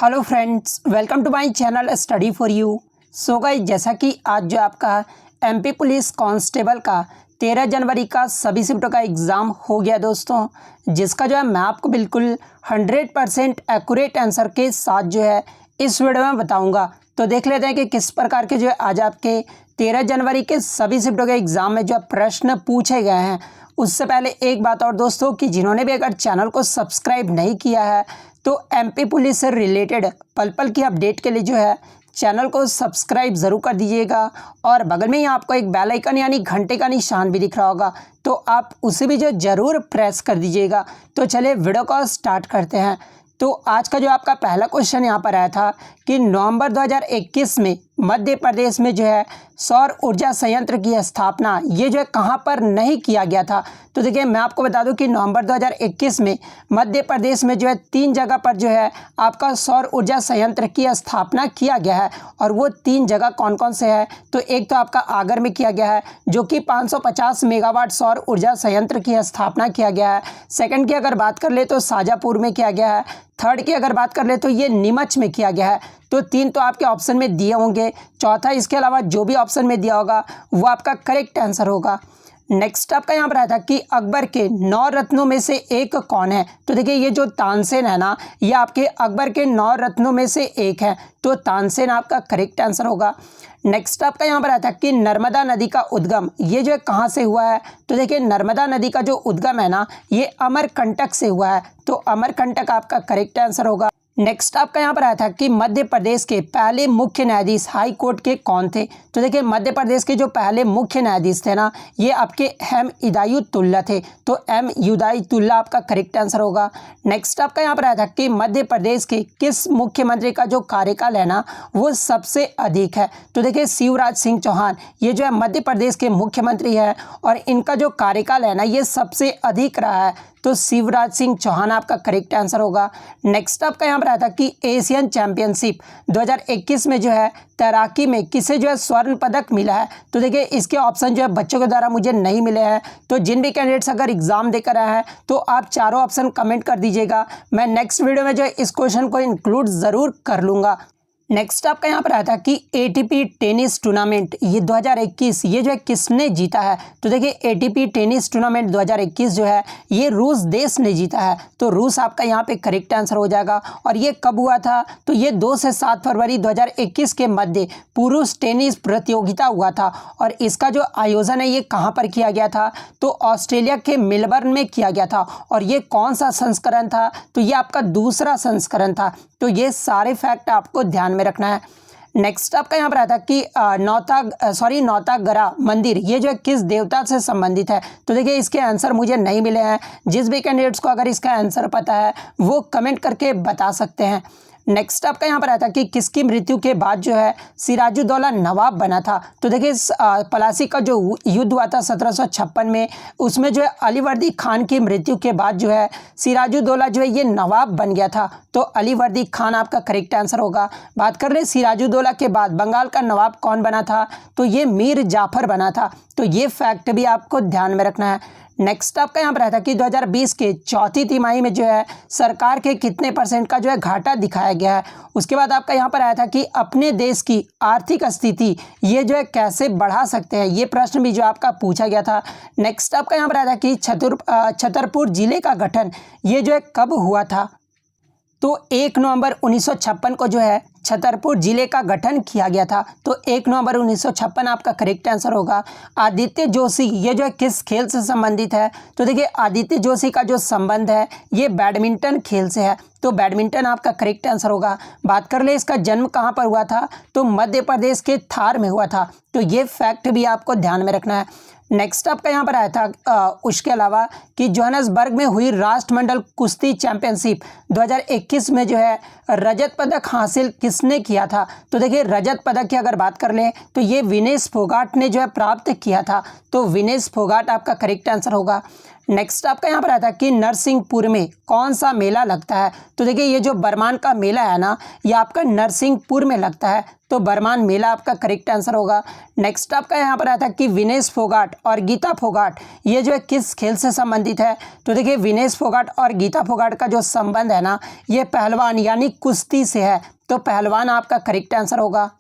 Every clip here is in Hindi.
Hello friends, welcome to my channel study for you. So guys, जैसा कि आज जो आपका एमपी पुलिस कांस्टेबल का 13 जनवरी का सभी शिफ्टों का एग्ज़ाम हो गया दोस्तों, जिसका जो है मैं आपको बिल्कुल 100% एक्यूरेट आंसर के साथ जो है इस वीडियो में बताऊंगा। तो देख लेते हैं कि किस प्रकार के जो है आज आपके 13 जनवरी के सभी शिफ्टों के एग्ज़ाम में जो प्रश्न पूछे गए हैं। उससे पहले एक बात और दोस्तों, कि जिन्होंने भी अगर चैनल को सब्सक्राइब नहीं किया है तो एमपी पुलिस से रिलेटेड पल पल की अपडेट के लिए जो है चैनल को सब्सक्राइब ज़रूर कर दीजिएगा। और बगल में ही आपको एक बेल आइकन यानी घंटे का निशान भी दिख रहा होगा, तो आप उसे भी जो ज़रूर प्रेस कर दीजिएगा। तो चलिए वीडियो को स्टार्ट करते हैं। तो आज का जो आपका पहला क्वेश्चन यहाँ पर आया था कि नवंबर 2021 में मध्य प्रदेश में जो है सौर ऊर्जा संयंत्र की स्थापना ये जो है कहाँ पर नहीं किया गया था। तो देखिए, मैं आपको बता दूं कि नवंबर 2021 में मध्य प्रदेश में जो है 3 जगह पर जो है आपका सौर ऊर्जा संयंत्र की स्थापना किया गया है। और वो 3 जगह कौन कौन से है, तो एक तो आपका आगर में किया गया है जो कि 550 मेगावाट सौर ऊर्जा संयंत्र की स्थापना किया गया है। सेकंड की अगर बात कर ले तो शाजापुर में किया गया है। थर्ड की अगर बात कर ले तो ये नीमच में किया गया है। तो 3 तो आपके ऑप्शन में दिए होंगे, चौथा इसके अलावा जो भी ऑप्शन में दिया होगा वो आपका करेक्ट आंसर होगा। नेक्स्ट आपका यहाँ पर आया था कि अकबर के 9 रत्नों में से एक कौन है। तो देखिए, ये जो तानसेन है ना, ये आपके अकबर के 9 रत्नों में से एक है, तो तानसेन आपका करेक्ट आंसर होगा। नेक्स्ट आपका यहाँ पर आया था कि नर्मदा नदी का उद्गम ये जो है कहाँ से हुआ है। तो देखिए, नर्मदा नदी का जो उद्गम है ना, ये अमरकंटक से हुआ है, तो अमरकंटक आपका करेक्ट आंसर होगा। नेक्स्ट आपका यहाँ पर आया था कि मध्य प्रदेश के पहले मुख्य न्यायाधीश हाई कोर्ट के कौन थे। तो देखिए, मध्य प्रदेश के जो पहले मुख्य न्यायाधीश थे ना, ये आपके एम हिदायतुल्ला थे, तो एम हिदायतुल्ला आपका करेक्ट आंसर होगा। नेक्स्ट आपका यहाँ पर आया था कि मध्य प्रदेश के किस मुख्यमंत्री का जो कार्यकाल है ना वो सबसे अधिक है। तो देखिए, शिवराज सिंह चौहान ये जो है मध्य प्रदेश के मुख्यमंत्री है और इनका जो कार्यकाल है ना ये सबसे अधिक रहा है, तो शिवराज सिंह चौहान आपका करेक्ट आंसर होगा। नेक्स्ट आपका यहाँ पर आया था कि एशियन चैंपियनशिप 2021 में जो है तैराकी में किसे जो है स्वर्ण पदक मिला है। तो देखिए, इसके ऑप्शन जो है बच्चों के द्वारा मुझे नहीं मिले हैं, तो जिन भी कैंडिडेट्स अगर एग्जाम देकर आए हैं तो आप चारों ऑप्शन कमेंट कर दीजिएगा। मैं नेक्स्ट वीडियो में जो है इस क्वेश्चन को इंक्लूड ज़रूर कर लूँगा। नेक्स्ट आपका यहाँ पर आया था कि एटीपी टेनिस टूर्नामेंट ये 2021 ये जो है किसने जीता है। तो देखिए, एटीपी टेनिस टूर्नामेंट 2021 जो है ये रूस देश ने जीता है, तो रूस आपका यहाँ पे करेक्ट आंसर हो जाएगा। और ये कब हुआ था, तो ये 2 से 7 फरवरी 2021 के मध्य पुरुष टेनिस प्रतियोगिता हुआ था। और इसका जो आयोजन है ये कहाँ पर किया गया था, तो ऑस्ट्रेलिया के मेलबर्न में किया गया था। और ये कौन सा संस्करण था, तो ये आपका दूसरा संस्करण था। तो ये सारे फैक्ट आपको ध्यान में रखना है। नेक्स्ट आपका यहाँ पर आता है कि नौतागरा मंदिर ये जो है किस देवता से संबंधित है। तो देखिए, इसके आंसर मुझे नहीं मिले हैं। जिस भी कैंडिडेट्स को अगर इसका आंसर पता है वो कमेंट करके बता सकते हैं। नेक्स्ट आपका यहाँ पर आया था कि किसकी मृत्यु के बाद जो है सिराजुद्दौला नवाब बना था। तो देखिए, पलासी का जो युद्ध हुआ था 1756 में, उसमें जो है अलीवर्दी खान की मृत्यु के बाद जो है सिराजुद्दौला जो है ये नवाब बन गया था, तो अलीवर्दी खान आपका करेक्ट आंसर होगा। बात कर रहे सिराजुद्दौला के बाद बंगाल का नवाब कौन बना था, तो ये मीर जाफर बना था, तो ये फैक्ट भी आपको ध्यान में रखना है। नेक्स्ट आपका यहाँ पर आया था कि 2020 के चौथी तिमाही में जो है सरकार के कितने % का जो है घाटा दिखाया गया है। उसके बाद आपका यहाँ पर आया था कि अपने देश की आर्थिक स्थिति ये जो है कैसे बढ़ा सकते हैं, ये प्रश्न भी जो आपका पूछा गया था। नेक्स्ट आपका यहाँ पर आया था कि छतरपुर जिले का गठन ये जो है कब हुआ था। तो 1 नवंबर 1956 को जो है छतरपुर जिले का गठन किया गया था, तो 1 नवंबर 1956 आपका करेक्ट आंसर होगा। आदित्य जोशी ये जो है किस खेल से संबंधित है। तो देखिए, आदित्य जोशी का जो संबंध है ये बैडमिंटन खेल से है, तो बैडमिंटन आपका करेक्ट आंसर होगा। बात कर ले इसका जन्म कहाँ पर हुआ था, तो मध्य प्रदेश के धार में हुआ था, तो ये फैक्ट भी आपको ध्यान में रखना है। नेक्स्ट आपका यहाँ पर आया था उसके अलावा कि जोहान्सबर्ग में हुई राष्ट्रमंडल कुश्ती चैंपियनशिप 2021 में जो है रजत पदक हासिल किसने किया था। तो देखिए, रजत पदक की अगर बात कर लें तो ये विनेश फोगाट ने जो है प्राप्त किया था, तो विनेश फोगाट आपका करेक्ट आंसर होगा। नेक्स्ट आपका यहाँ पर आता है कि नरसिंहपुर में कौन सा मेला लगता है। तो देखिए ये जो बरमान का मेला है ना, ये आपका नरसिंहपुर में लगता है, तो बरमान मेला आपका करेक्ट आंसर होगा। नेक्स्ट आपका यहाँ पर आता है कि विनेश फोगाट और गीता फोगाट ये जो है किस खेल से संबंधित है। तो देखिए विनेश फोगाट और गीता फोगाट का जो संबंध है ना, ये पहलवान यानी कुश्ती से है, तो पहलवान आपका करेक्ट आंसर होगा।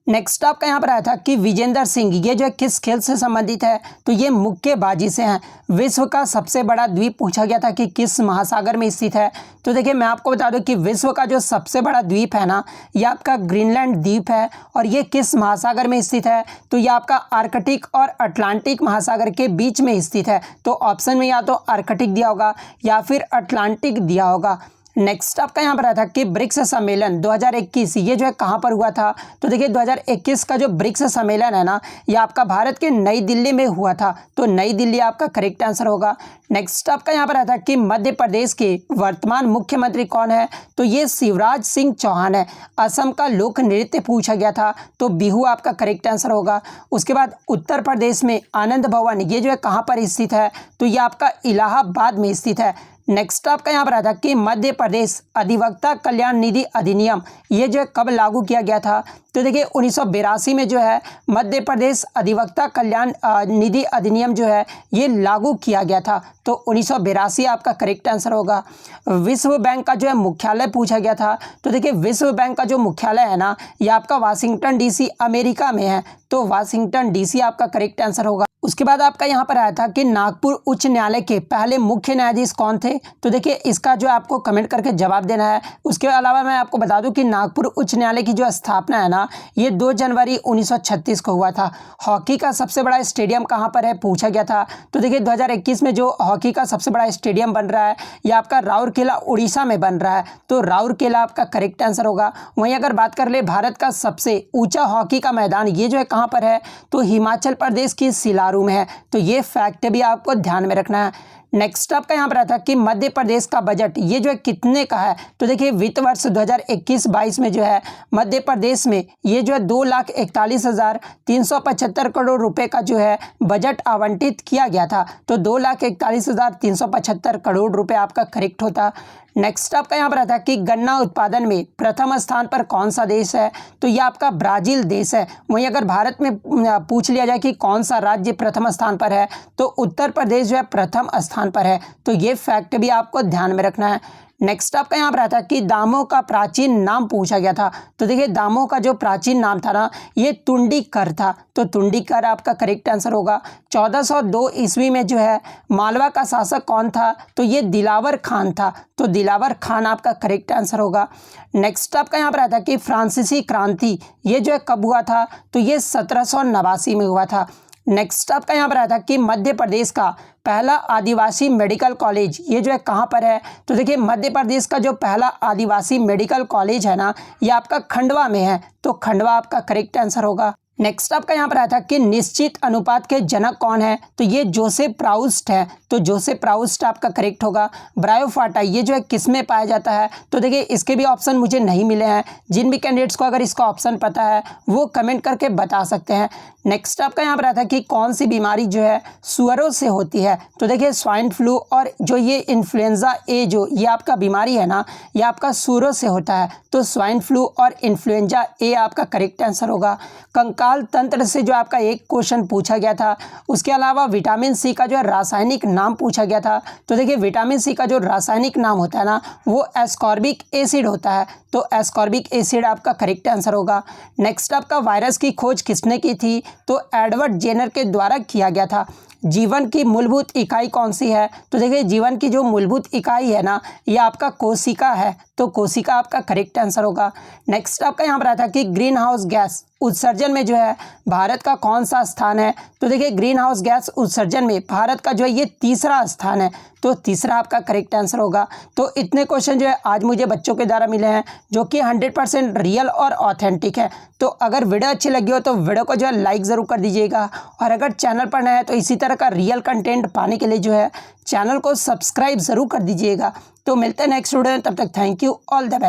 नेक्स्ट आपका यहाँ पर आया था कि विजेंदर सिंह ये जो है किस खेल से संबंधित है। तो ये मुक्केबाजी से हैं। विश्व का सबसे बड़ा द्वीप पूछा गया था कि किस महासागर में स्थित है। तो देखिए मैं आपको बता दूं कि विश्व का जो सबसे बड़ा द्वीप है ना, ये आपका ग्रीनलैंड द्वीप है, और ये किस महासागर में स्थित है। तो ये आपका आर्कटिक और अटलांटिक महासागर के बीच में स्थित है। तो ऑप्शन में या तो आर्कटिक दिया होगा या फिर अटलांटिक दिया होगा। नेक्स्ट आपका यहाँ पर आया था कि ब्रिक्स सम्मेलन 2021 ये जो है कहाँ पर हुआ था। तो देखिए 2021 का जो ब्रिक्स सम्मेलन है ना, ये आपका भारत के नई दिल्ली में हुआ था, तो नई दिल्ली आपका करेक्ट आंसर होगा। नेक्स्ट आपका यहाँ पर आया था कि मध्य प्रदेश के वर्तमान मुख्यमंत्री कौन है। तो ये शिवराज सिंह चौहान है। असम का लोक नृत्य पूछा गया था, तो बिहू आपका करेक्ट आंसर होगा। उसके बाद उत्तर प्रदेश में आनंद भवन ये जो है कहाँ पर स्थित है। तो ये आपका इलाहाबाद में स्थित है। नेक्स्ट आपका यहाँ पर आया था कि मध्य प्रदेश अधिवक्ता कल्याण निधि अधिनियम ये जो है कब लागू किया गया था। तो देखिए 1982 में जो है मध्य प्रदेश अधिवक्ता कल्याण निधि अधिनियम जो है ये लागू किया गया था, तो 1982 आपका करेक्ट आंसर होगा। विश्व बैंक का जो है मुख्यालय पूछा गया था। तो देखिए विश्व बैंक का जो मुख्यालय है ना, ये आपका वाशिंगटन डीसी अमेरिका में है, तो वाशिंगटन डीसी आपका करेक्ट आंसर होगा। उसके बाद आपका यहाँ पर आया था कि नागपुर उच्च न्यायालय के पहले मुख्य न्यायाधीश कौन थे। तो देखिए इसका जो आपको कमेंट करके जवाब देना है। उसके अलावा मैं आपको बता दूं कि नागपुर उच्च न्यायालय की जो स्थापना है ना, ये 2 जनवरी 1936 को हुआ था। हॉकी का सबसे बड़ा स्टेडियम कहाँ पर है पूछा गया था। तो देखिए 2021 में जो हॉकी का सबसे बड़ा स्टेडियम बन रहा है, ये आपका राउरकेला उड़ीसा में बन रहा है, तो राउरकेला आपका करेक्ट आंसर होगा। वहीं अगर बात कर ले भारत का सबसे ऊंचा हॉकी का मैदान ये जो है कहाँ पर है, तो हिमाचल प्रदेश की सिलारू में है, तो ये फैक्ट भी आपको ध्यान में रखना है। नेक्स्ट आपका यहाँ पर आता कि मध्य प्रदेश का बजट ये जो है कितने का है। तो देखिए वित्त वर्ष 2021-22 में जो है मध्य प्रदेश में ये जो है 2,41,375 करोड़ रुपए का जो है बजट आवंटित किया गया था, तो 2,41,375 करोड़ रुपए आपका करेक्ट होता। नेक्स्ट आपका यहाँ पर आता है कि गन्ना उत्पादन में प्रथम स्थान पर कौन सा देश है। तो ये आपका ब्राजील देश है। वहीं अगर भारत में पूछ लिया जाए कि कौन सा राज्य प्रथम स्थान पर है, तो उत्तर प्रदेश जो है प्रथम स्थान पर है, तो ये फैक्ट भी आपको ध्यान में रखना है। नेक्स्ट आपका यहाँ पर आता है कि दामों का प्राचीन नाम पूछा गया था। तो देखिए दामों का जो प्राचीन नाम था ना, ये तुंडीकर था, तो तुंडीकर आपका करेक्ट आंसर होगा। 1402 ईस्वी में जो है मालवा का शासक कौन था। तो ये दिलावर खान था, तो दिलावर खान आपका करेक्ट आंसर होगा। नेक्स्ट आपका यहाँ पर आता है कि फ्रांसीसी क्रांति ये जो है कब हुआ था। तो ये 1789 में हुआ था। नेक्स्ट आपका यहाँ पर आया था कि मध्य प्रदेश का पहला आदिवासी मेडिकल कॉलेज ये जो है कहाँ पर है। तो देखिए मध्य प्रदेश का जो पहला आदिवासी मेडिकल कॉलेज है ना, ये आपका खंडवा में है, तो खंडवा आपका करेक्ट आंसर होगा। नेक्स्ट आपका यहाँ पर आया था कि निश्चित अनुपात के जनक कौन है। तो ये जोसेफ प्राउस्ट है, तो जोसेफ प्राउस्ट आपका करेक्ट होगा। ब्रायोफाटा ये जो है किस में पाया जाता है। तो देखिए इसके भी ऑप्शन मुझे नहीं मिले हैं। जिन भी कैंडिडेट्स को अगर इसका ऑप्शन पता है वो कमेंट करके बता सकते हैं। नेक्स्ट आपका यहाँ पर आता है कि कौन सी बीमारी जो है सुअरों से होती है। तो देखिए स्वाइन फ्लू और जो ये इन्फ्लुएंजा ए जो ये आपका बीमारी है ना, ये आपका सुअरों से होता है, तो स्वाइन फ्लू और इन्फ्लुएंजा ए आपका करेक्ट आंसर होगा। कंकाल तंत्र से जो आपका एक क्वेश्चन पूछा गया था। उसके अलावा विटामिन सी का जो है रासायनिक नाम पूछा गया था। तो देखिए विटामिन सी का जो रासायनिक नाम होता है ना, वो एस्कॉर्बिक एसिड होता है, तो एस्कॉर्बिक एसिड आपका करेक्ट आंसर होगा। नेक्स्ट आपका वायरस की खोज किसने की थी। तो एडवर्ड जेनर के द्वारा किया गया था। जीवन की मूलभूत इकाई कौन सी है। तो देखिए जीवन की जो मूलभूत इकाई है ना, ये आपका कोशिका है, तो कोशिका आपका करेक्ट आंसर होगा। नेक्स्ट आपका यहाँ पर आता है कि ग्रीन हाउस गैस उत्सर्जन में जो है भारत का कौन सा स्थान है। तो देखिए ग्रीन हाउस गैस उत्सर्जन में भारत का जो है ये तीसरा स्थान है, तो तीसरा आपका करेक्ट आंसर होगा। तो इतने क्वेश्चन जो है आज मुझे बच्चों के द्वारा मिले हैं जो कि 100% रियल और ऑथेंटिक है। तो अगर वीडियो अच्छी लगी हो तो वीडियो को जो है लाइक ज़रूर कर दीजिएगा, और अगर चैनल पर नया है तो इसी तरह का रियल कंटेंट पाने के लिए जो है चैनल को सब्सक्राइब ज़रूर कर दीजिएगा। तो मिलते हैं नेक्स्ट वीडियो में, तब तक thank you, all the best.